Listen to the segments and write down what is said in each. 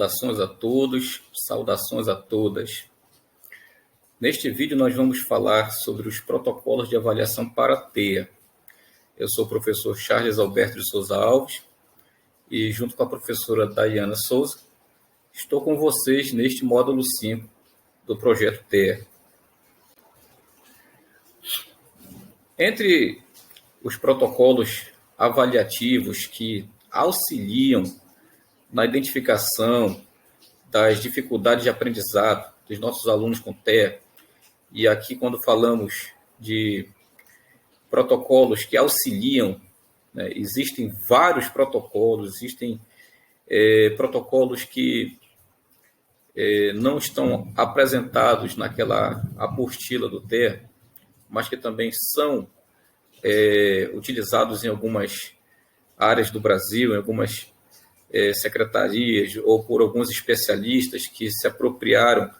Saudações a todos, saudações a todas. Neste vídeo nós vamos falar sobre os protocolos de avaliação para a TEA. Eu sou o professor Charles Alberto de Souza Alves e junto com a professora Daiana Souza, estou com vocês neste módulo 5 do projeto TEA. Entre os protocolos avaliativos que auxiliam na identificação das dificuldades de aprendizado dos nossos alunos com TEA, e aqui quando falamos de protocolos que auxiliam, né, existem vários protocolos, existem protocolos que não estão apresentados naquela apostila do TEA, mas que também são utilizados em algumas áreas do Brasil, em algumas secretarias ou por alguns especialistas que se apropriaram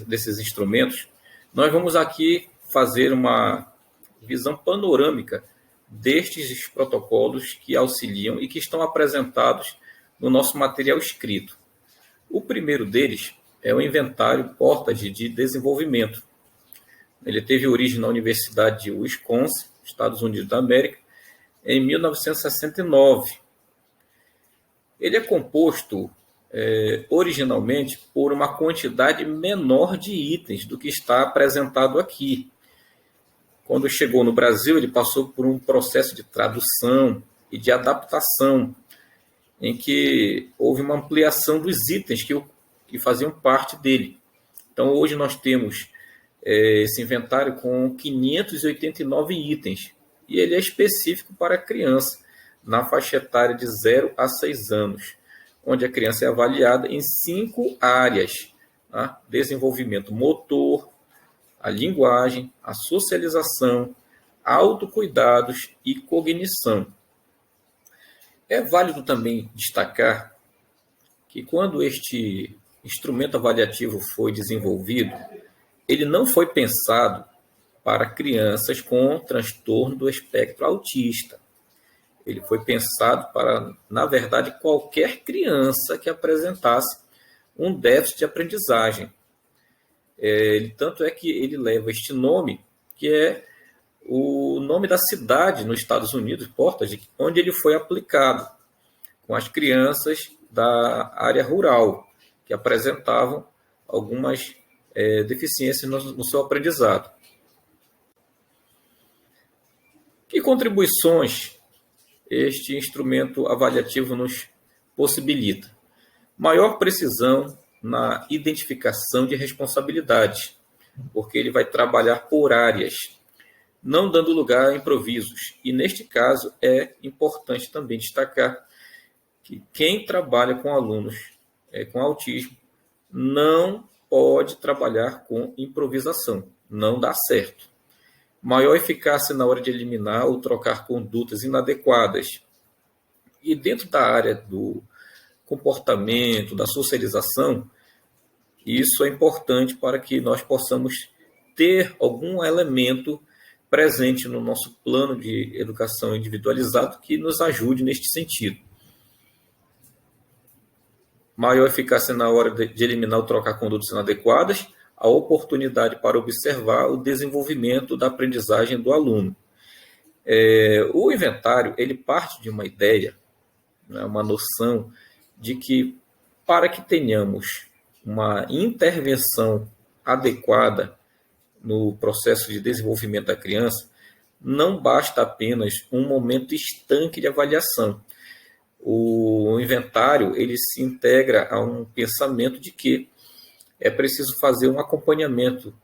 desses instrumentos. Nós vamos aqui fazer uma visão panorâmica destes protocolos que auxiliam e que estão apresentados no nosso material escrito. O primeiro deles é o Inventário Portage de Desenvolvimento. Ele teve origem na Universidade de Wisconsin, Estados Unidos da América, em 1969. Ele é composto originalmente por uma quantidade menor de itens do que está apresentado aqui. Quando chegou no Brasil, ele passou por um processo de tradução e de adaptação, em que houve uma ampliação dos itens que faziam parte dele. Então, hoje nós temos esse inventário com 589 itens, e ele é específico para criança, na faixa etária de 0 a 6 anos, onde a criança é avaliada em 5 áreas: tá? Desenvolvimento motor, a linguagem, a socialização, autocuidados e cognição. É válido também destacar que quando este instrumento avaliativo foi desenvolvido, ele não foi pensado para crianças com transtorno do espectro autista. Ele foi pensado para, na verdade, qualquer criança que apresentasse um déficit de aprendizagem. Tanto é que ele leva este nome, que é o nome da cidade nos Estados Unidos, Portage, onde ele foi aplicado, com as crianças da área rural, que apresentavam algumas deficiências no seu aprendizado. Que contribuições este instrumento avaliativo nos possibilita? Maior precisão na identificação de responsabilidades, porque ele vai trabalhar por áreas, não dando lugar a improvisos. E, neste caso, é importante também destacar que quem trabalha com alunos com autismo não pode trabalhar com improvisação, não dá certo. Maior eficácia na hora de eliminar ou trocar condutas inadequadas. E dentro da área do comportamento, da socialização, isso é importante para que nós possamos ter algum elemento presente no nosso plano de educação individualizado que nos ajude neste sentido. Maior eficácia na hora de eliminar ou trocar condutas inadequadas, a oportunidade para observar o desenvolvimento da aprendizagem do aluno. O inventário ele parte de uma ideia, né, uma noção de que para que tenhamos uma intervenção adequada no processo de desenvolvimento da criança, não basta apenas um momento estanque de avaliação. O inventário ele se integra a um pensamento de que é preciso fazer um acompanhamento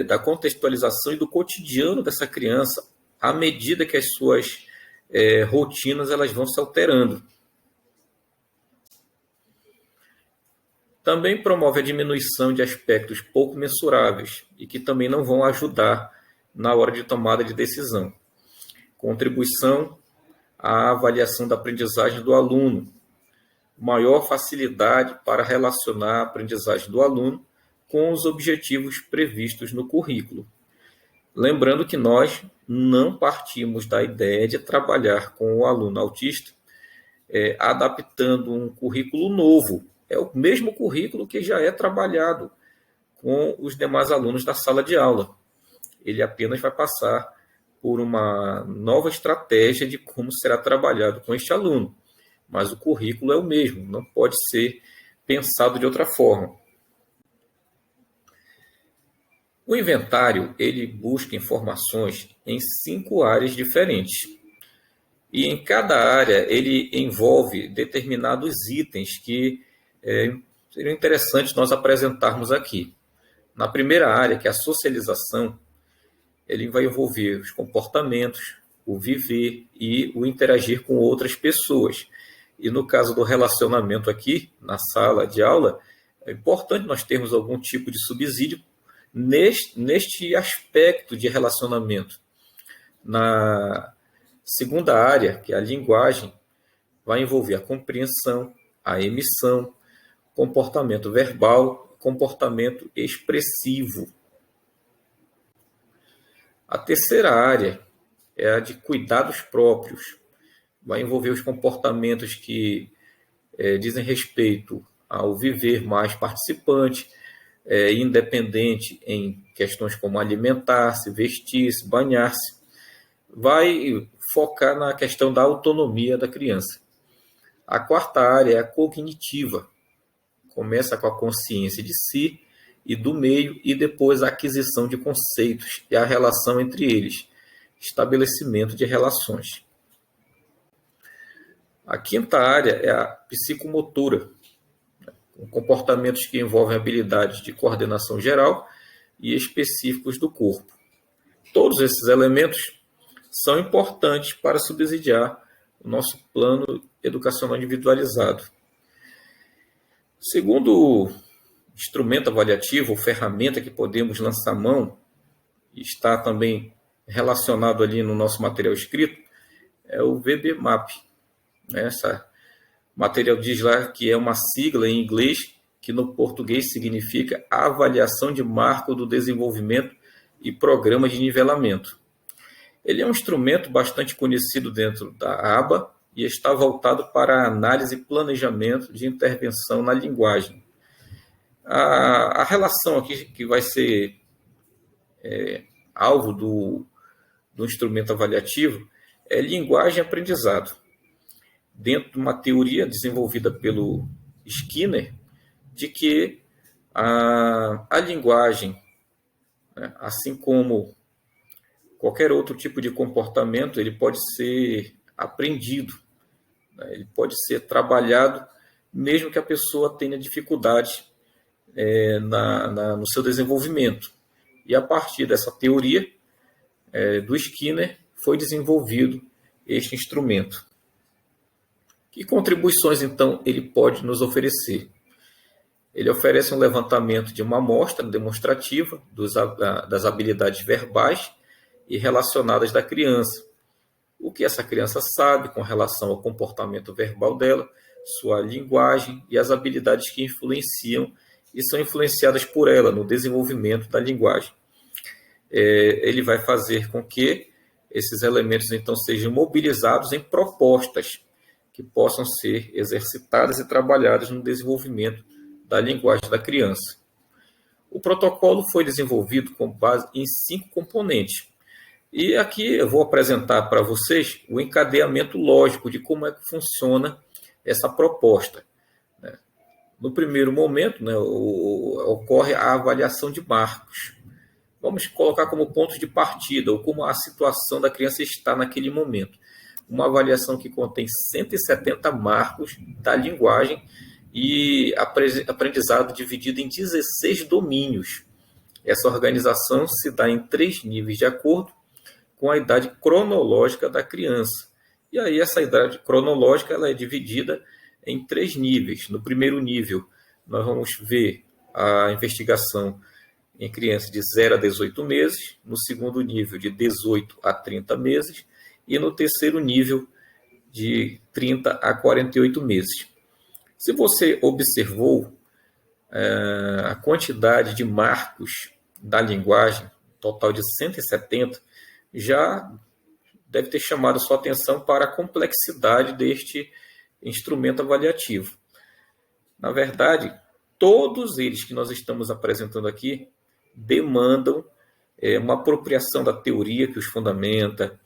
da contextualização e do cotidiano dessa criança à medida que as suas rotinas elas vão se alterando. Também promove a diminuição de aspectos pouco mensuráveis e que também não vão ajudar na hora de tomada de decisão. Contribuição à avaliação da aprendizagem do aluno. Maior facilidade para relacionar a aprendizagem do aluno com os objetivos previstos no currículo. Lembrando que nós não partimos da ideia de trabalhar com o aluno autista adaptando um currículo novo. É o mesmo currículo que já é trabalhado com os demais alunos da sala de aula. Ele apenas vai passar por uma nova estratégia de como será trabalhado com este aluno. Mas o currículo é o mesmo, não pode ser pensado de outra forma. O inventário, ele busca informações em 5 áreas diferentes. E em cada área, ele envolve determinados itens que seriam interessantes nós apresentarmos aqui. Na primeira área, que é a socialização, ele vai envolver os comportamentos, o viver e o interagir com outras pessoas. E no caso do relacionamento aqui, na sala de aula, é importante nós termos algum tipo de subsídio neste aspecto de relacionamento. Na segunda área, que é a linguagem, vai envolver a compreensão, a emissão, comportamento verbal, comportamento expressivo. A terceira área é a de cuidados próprios. Vai envolver os comportamentos que dizem respeito ao viver mais participante, independente em questões como alimentar-se, vestir-se, banhar-se. Vai focar na questão da autonomia da criança. A quarta área é a cognitiva. Começa com a consciência de si e do meio e depois a aquisição de conceitos e a relação entre eles, estabelecimento de relações. A quinta área é a psicomotora, com comportamentos que envolvem habilidades de coordenação geral e específicos do corpo. Todos esses elementos são importantes para subsidiar o nosso plano educacional individualizado. Segundo instrumento avaliativo ou ferramenta que podemos lançar mão, e está também relacionado ali no nosso material escrito, é o VB-MAP. Esse material diz lá que é uma sigla em inglês que no português significa Avaliação de Marco do Desenvolvimento e Programa de Nivelamento. Ele é um instrumento bastante conhecido dentro da aba e está voltado para a análise e planejamento de intervenção na linguagem. A relação aqui que vai ser alvo do instrumento avaliativo é linguagem e aprendizado. Dentro de uma teoria desenvolvida pelo Skinner, de que a linguagem, né, assim como qualquer outro tipo de comportamento, ele pode ser aprendido, né, ele pode ser trabalhado, mesmo que a pessoa tenha dificuldade no seu desenvolvimento. E a partir dessa teoria do Skinner foi desenvolvido este instrumento. Que contribuições, então, ele pode nos oferecer? Ele oferece um levantamento de uma amostra demonstrativa das habilidades verbais e relacionadas da criança. O que essa criança sabe com relação ao comportamento verbal dela, sua linguagem e as habilidades que influenciam e são influenciadas por ela no desenvolvimento da linguagem. Ele vai fazer com que esses elementos, então, sejam mobilizados em propostas que possam ser exercitadas e trabalhadas no desenvolvimento da linguagem da criança. O protocolo foi desenvolvido com base em 5 componentes. E aqui eu vou apresentar para vocês o encadeamento lógico de como é que funciona essa proposta. No primeiro momento, né, ocorre a avaliação de marcos. Vamos colocar como ponto de partida ou como a situação da criança está naquele momento. Uma avaliação que contém 170 marcos da linguagem e aprendizado dividido em 16 domínios. Essa organização se dá em 3 níveis de acordo com a idade cronológica da criança. E aí essa idade cronológica ela é dividida em 3 níveis. No primeiro nível, nós vamos ver a investigação em crianças de 0 a 18 meses, no segundo nível, de 18 a 30 meses, e no terceiro nível, de 30 a 48 meses. Se você observou a quantidade de marcos da linguagem, total de 170, já deve ter chamado sua atenção para a complexidade deste instrumento avaliativo. Na verdade, todos eles que nós estamos apresentando aqui demandam uma apropriação da teoria que os fundamenta,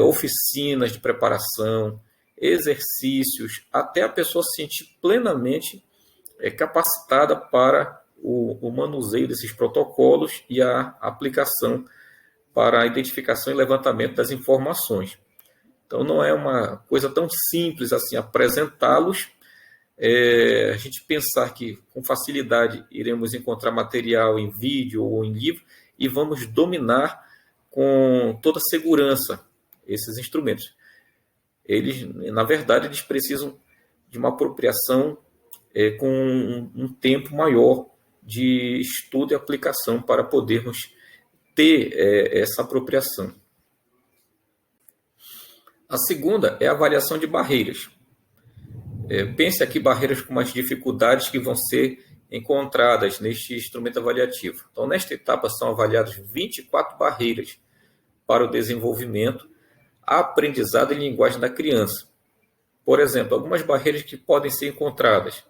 oficinas de preparação, exercícios, até a pessoa se sentir plenamente capacitada para o manuseio desses protocolos e a aplicação para a identificação e levantamento das informações. Então, não é uma coisa tão simples assim apresentá-los. A gente pensar que com facilidade iremos encontrar material em vídeo ou em livro e vamos dominar com toda segurança esses instrumentos. Eles, na verdade, eles precisam de uma apropriação com um tempo maior de estudo e aplicação para podermos ter essa apropriação. A segunda é a avaliação de barreiras. Pense aqui barreiras com as dificuldades que vão ser encontradas neste instrumento avaliativo. Então, nesta etapa, são avaliadas 24 barreiras para o desenvolvimento, aprendizado e linguagem da criança. Por exemplo, algumas barreiras que podem ser encontradas: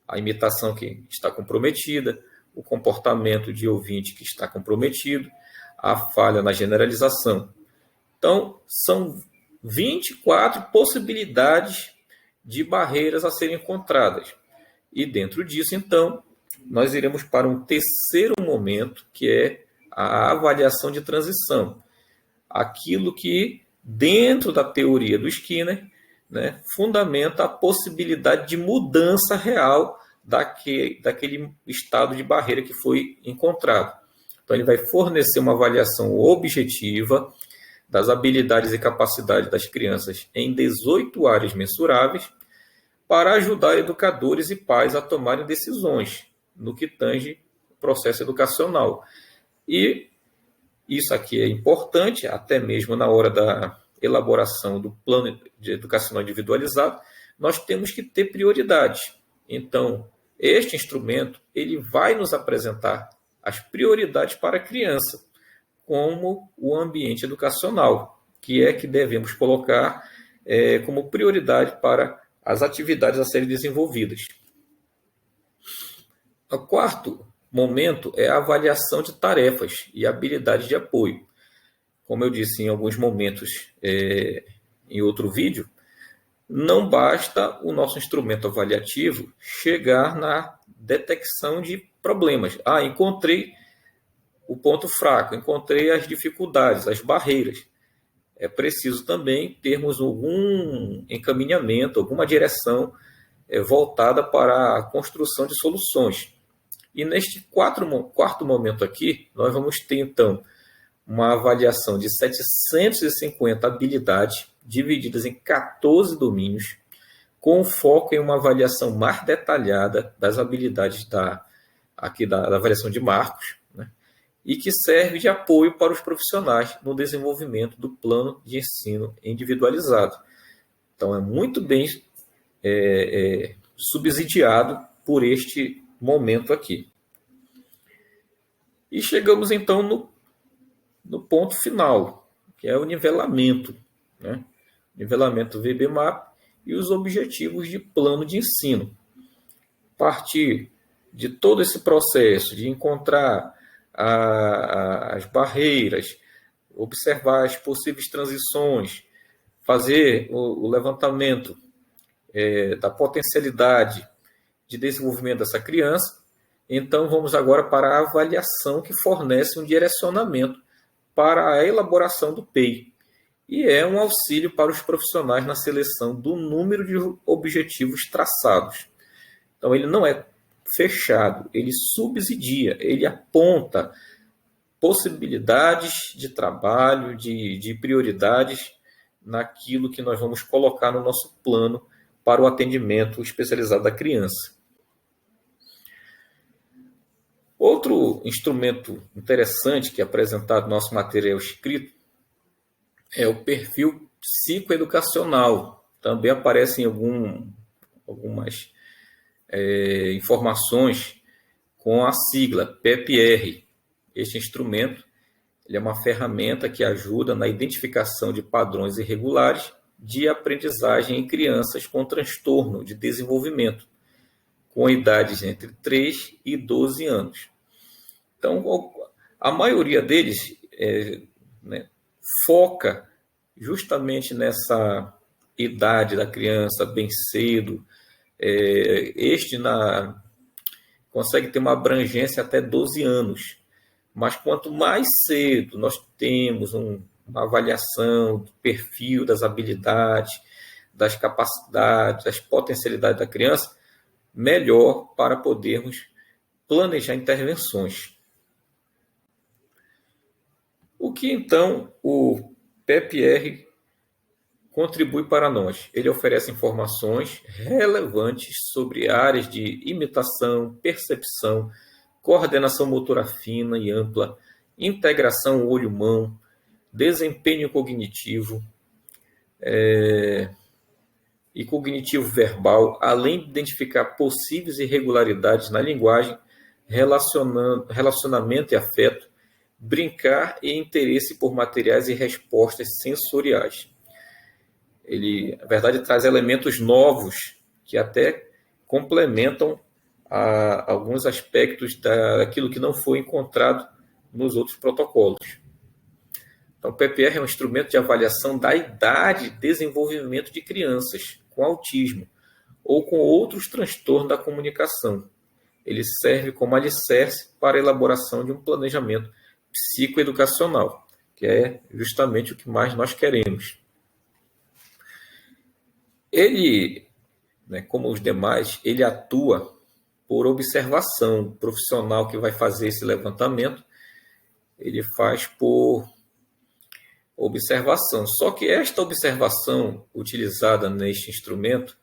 a imitação que está comprometida, o comportamento de ouvinte que está comprometido, a falha na generalização. Então, são 24 possibilidades de barreiras a serem encontradas. E dentro disso, então, nós iremos para um terceiro momento, que é a avaliação de transição. Aquilo que, dentro da teoria do Skinner, fundamenta a possibilidade de mudança real daquele estado de barreira que foi encontrado. Então, ele vai fornecer uma avaliação objetiva das habilidades e capacidades das crianças em 18 áreas mensuráveis para ajudar educadores e pais a tomarem decisões no que tange o processo educacional. E isso aqui é importante, até mesmo na hora da elaboração do plano de educacional individualizado, nós temos que ter prioridades. Então, este instrumento ele vai nos apresentar as prioridades para a criança, como o ambiente educacional, que devemos colocar como prioridade para as atividades a serem desenvolvidas. O quarto momento é a avaliação de tarefas e habilidades de apoio. Como eu disse em alguns momentos em outro vídeo, não basta o nosso instrumento avaliativo chegar na detecção de problemas. Encontrei o ponto fraco, encontrei as dificuldades, as barreiras. É preciso também termos algum encaminhamento, alguma direção voltada para a construção de soluções. E neste quarto momento aqui, nós vamos ter, então, uma avaliação de 750 habilidades divididas em 14 domínios, com foco em uma avaliação mais detalhada das habilidades da avaliação de Marcos, e que serve de apoio para os profissionais no desenvolvimento do plano de ensino individualizado. Então, é muito bem subsidiado por este momento aqui. E chegamos, então, no ponto final, que é o nivelamento. Nivelamento VB-MAP e os objetivos de plano de ensino. A partir de todo esse processo de encontrar as barreiras, observar as possíveis transições, fazer o levantamento da potencialidade de desenvolvimento dessa criança. Então, vamos agora para a avaliação que fornece um direcionamento para a elaboração do PEI. E é um auxílio para os profissionais na seleção do número de objetivos traçados. Então, ele não é fechado, ele subsidia, ele aponta possibilidades de trabalho, de prioridades naquilo que nós vamos colocar no nosso plano para o atendimento especializado da criança. Outro instrumento interessante que é apresentado no nosso material escrito é o perfil psicoeducacional. Também aparecem algumas informações com a sigla PEPR. Este instrumento ele é uma ferramenta que ajuda na identificação de padrões irregulares de aprendizagem em crianças com transtorno de desenvolvimento, com idades entre 3 e 12 anos. Então, a maioria deles né, foca justamente nessa idade da criança, bem cedo. Consegue ter uma abrangência até 12 anos. Mas quanto mais cedo nós temos uma avaliação do perfil, das habilidades, das capacidades, das potencialidades da criança, melhor para podermos planejar intervenções. O que então o PEPR contribui para nós? Ele oferece informações relevantes sobre áreas de imitação, percepção, coordenação motora fina e ampla, integração olho-mão, desempenho cognitivo e cognitivo verbal, além de identificar possíveis irregularidades na linguagem, relacionamento e afeto, brincar e interesse por materiais e respostas sensoriais. Ele, na verdade, traz elementos novos que até complementam alguns aspectos daquilo que não foi encontrado nos outros protocolos. Então, o PPR é um instrumento de avaliação da idade de desenvolvimento de crianças com autismo ou com outros transtornos da comunicação. Ele serve como alicerce para a elaboração de um planejamento psicoeducacional, que é justamente o que mais nós queremos. Ele, como os demais, ele atua por observação. O profissional que vai fazer esse levantamento, ele faz por observação. Só que esta observação utilizada neste instrumento,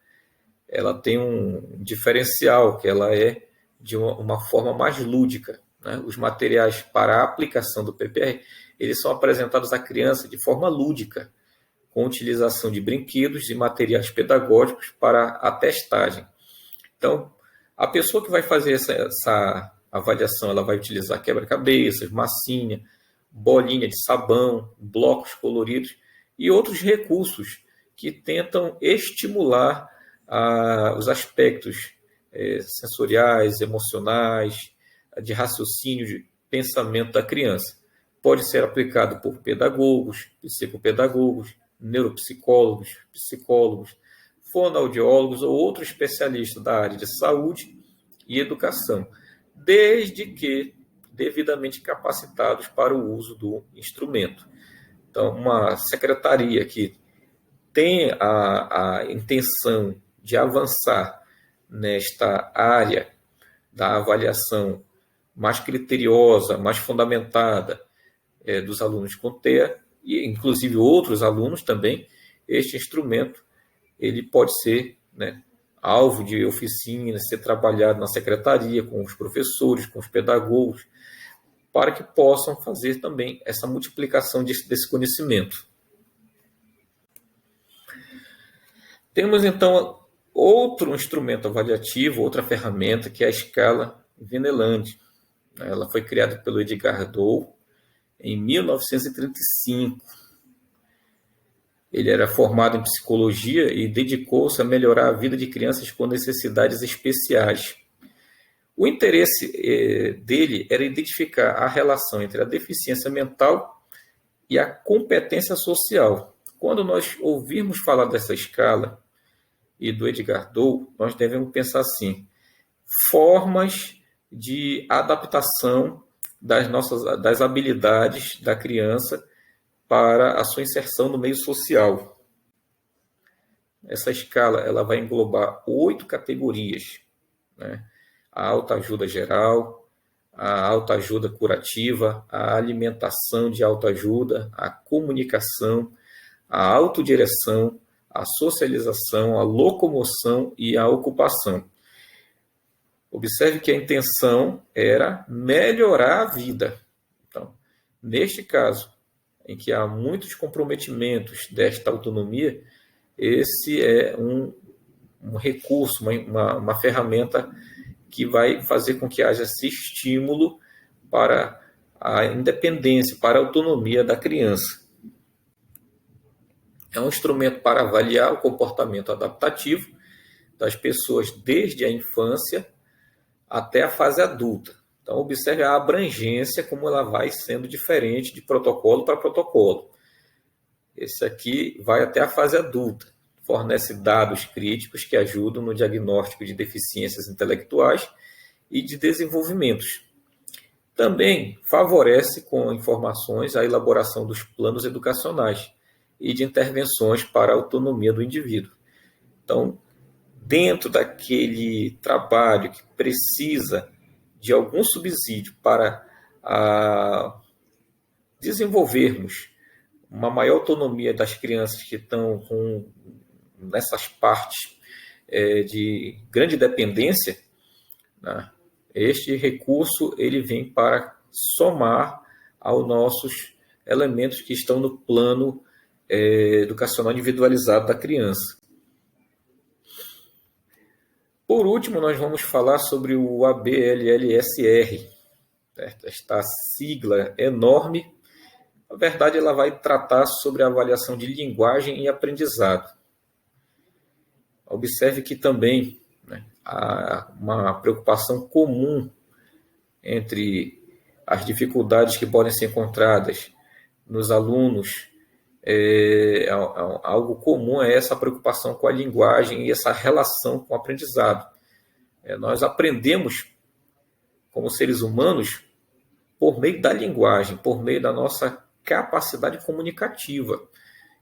ela tem um diferencial, que ela é de uma forma mais lúdica. Os materiais para a aplicação do PPR, eles são apresentados à criança de forma lúdica, com utilização de brinquedos e materiais pedagógicos para a testagem. Então, a pessoa que vai fazer essa avaliação, ela vai utilizar quebra-cabeças, massinha, bolinha de sabão, blocos coloridos e outros recursos que tentam estimular os aspectos sensoriais, emocionais, de raciocínio, de pensamento da criança. Pode ser aplicado por pedagogos, psicopedagogos, neuropsicólogos, psicólogos, fonoaudiólogos ou outros especialistas da área de saúde e educação, desde que devidamente capacitados para o uso do instrumento. Então, uma secretaria que tem a intenção de avançar nesta área da avaliação mais criteriosa, mais fundamentada dos alunos com TEA, e inclusive outros alunos também, este instrumento ele pode ser alvo de oficina, ser trabalhado na secretaria, com os professores, com os pedagogos, para que possam fazer também essa multiplicação desse conhecimento. Temos, então, outro instrumento avaliativo, outra ferramenta, que é a escala Vinneland. Ela foi criada pelo Edgar Dow em 1935. Ele era formado em psicologia e dedicou-se a melhorar a vida de crianças com necessidades especiais. O interesse dele era identificar a relação entre a deficiência mental e a competência social. Quando nós ouvirmos falar dessa escala e do Edgar Dow, nós devemos pensar assim: formas de adaptação das habilidades da criança para a sua inserção no meio social. Essa escala ela vai englobar 8 categorias, A autoajuda geral, a autoajuda curativa, a alimentação de autoajuda, a comunicação, a autodireção, a socialização, a locomoção e a ocupação. Observe que a intenção era melhorar a vida. Então, neste caso, em que há muitos comprometimentos desta autonomia, esse é um recurso, uma ferramenta que vai fazer com que haja esse estímulo para a independência, para a autonomia da criança. É um instrumento para avaliar o comportamento adaptativo das pessoas desde a infância até a fase adulta. Então, observe a abrangência, como ela vai sendo diferente de protocolo para protocolo. Esse aqui vai até a fase adulta, fornece dados críticos que ajudam no diagnóstico de deficiências intelectuais e de desenvolvimentos. Também favorece com informações a elaboração dos planos educacionais e de intervenções para a autonomia do indivíduo. Então, dentro daquele trabalho que precisa de algum subsídio para desenvolvermos uma maior autonomia das crianças que estão nessas partes de grande dependência, né? Este recurso ele vem para somar aos nossos elementos que estão no plano educacional individualizado da criança. Por último, nós vamos falar sobre o ABLLSR, certo? Esta sigla enorme, na verdade, ela vai tratar sobre a avaliação de linguagem e aprendizado. Observe que também, né, há uma preocupação comum entre as dificuldades que podem ser encontradas nos alunos. Algo comum é essa preocupação com a linguagem e essa relação com o aprendizado. Nós aprendemos, como seres humanos, por meio da linguagem, por meio da nossa capacidade comunicativa.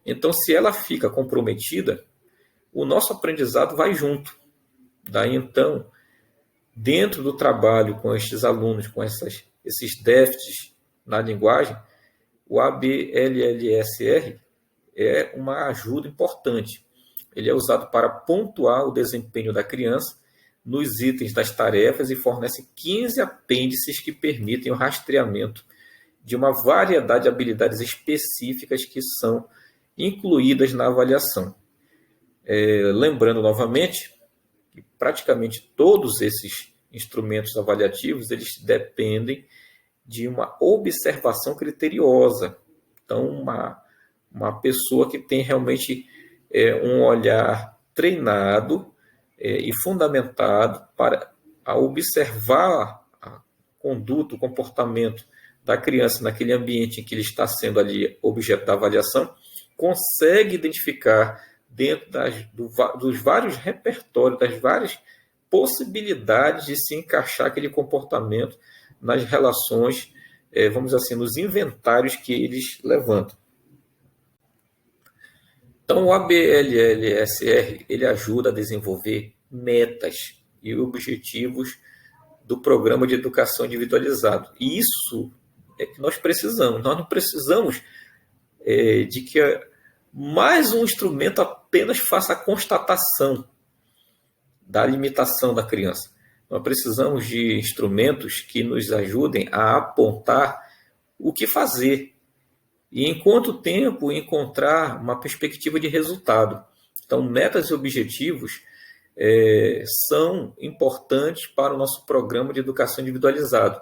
Então, se ela fica comprometida, o nosso aprendizado vai junto. Daí, então, dentro do trabalho com estes alunos, com esses déficits na linguagem, o ABLLSR é uma ajuda importante. Ele é usado para pontuar o desempenho da criança nos itens das tarefas e fornece 15 apêndices que permitem o rastreamento de uma variedade de habilidades específicas que são incluídas na avaliação. Lembrando novamente que praticamente todos esses instrumentos avaliativos eles dependem de uma observação criteriosa. Então, uma pessoa que tem realmente um olhar treinado e fundamentado para observar a conduta, o comportamento da criança naquele ambiente em que ele está sendo ali objeto da avaliação, consegue identificar dentro dos vários repertórios, das várias possibilidades de se encaixar aquele comportamento nas relações, vamos dizer assim, nos inventários que eles levantam. Então, o ABLLSR ele ajuda a desenvolver metas e objetivos do programa de educação individualizado. E isso é que nós precisamos. Nós não precisamos de que mais um instrumento apenas faça a constatação da limitação da criança. Nós precisamos de instrumentos que nos ajudem a apontar o que fazer e em quanto tempo encontrar uma perspectiva de resultado. Então, metas e objetivos são importantes para o nosso programa de educação individualizado,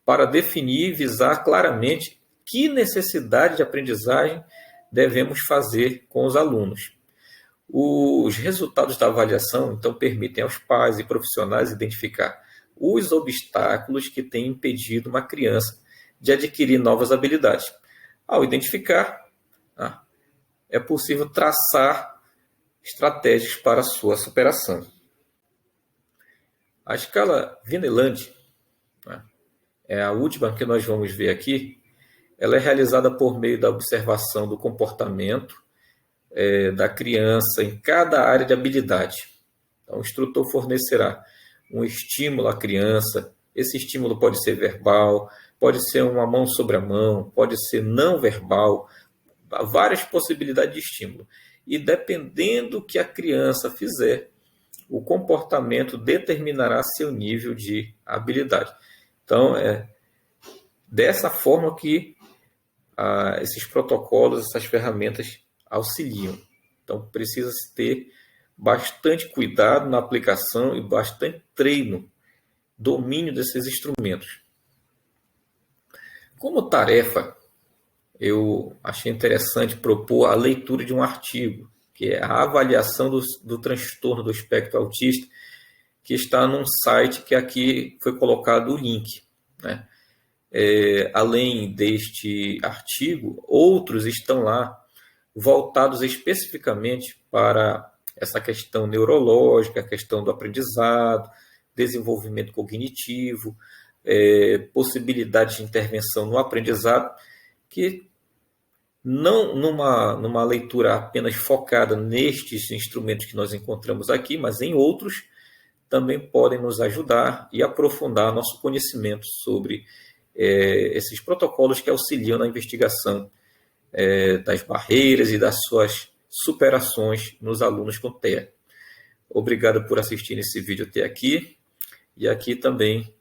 para definir e visar claramente que necessidade de aprendizagem devemos fazer com os alunos. Os resultados da avaliação, então, permitem aos pais e profissionais identificar os obstáculos que têm impedido uma criança de adquirir novas habilidades. Ao identificar, é possível traçar estratégias para a sua superação. A escala Vineland, é a última que nós vamos ver aqui, ela é realizada por meio da observação do comportamento da criança em cada área de habilidade. Então, o instrutor fornecerá um estímulo à criança. Esse estímulo pode ser verbal, pode ser uma mão sobre a mão, pode ser não verbal, há várias possibilidades de estímulo. E dependendo do que a criança fizer, o comportamento determinará seu nível de habilidade. Então, é dessa forma que esses protocolos, essas ferramentas auxiliam. Então, precisa-se ter bastante cuidado na aplicação e bastante treino, domínio desses instrumentos. Como tarefa, eu achei interessante propor a leitura de um artigo, que é a avaliação do transtorno do espectro autista, que está num site que aqui foi colocado o link, né? Além deste artigo, outros estão lá voltados especificamente para essa questão neurológica, a questão do aprendizado, desenvolvimento cognitivo, possibilidade de intervenção no aprendizado, que não numa leitura apenas focada nestes instrumentos que nós encontramos aqui, mas em outros, também podem nos ajudar e aprofundar nosso conhecimento sobre esses protocolos que auxiliam na investigação das barreiras e das suas superações nos alunos com TEA. Obrigado por assistir esse vídeo até aqui, e aqui também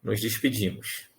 nos despedimos.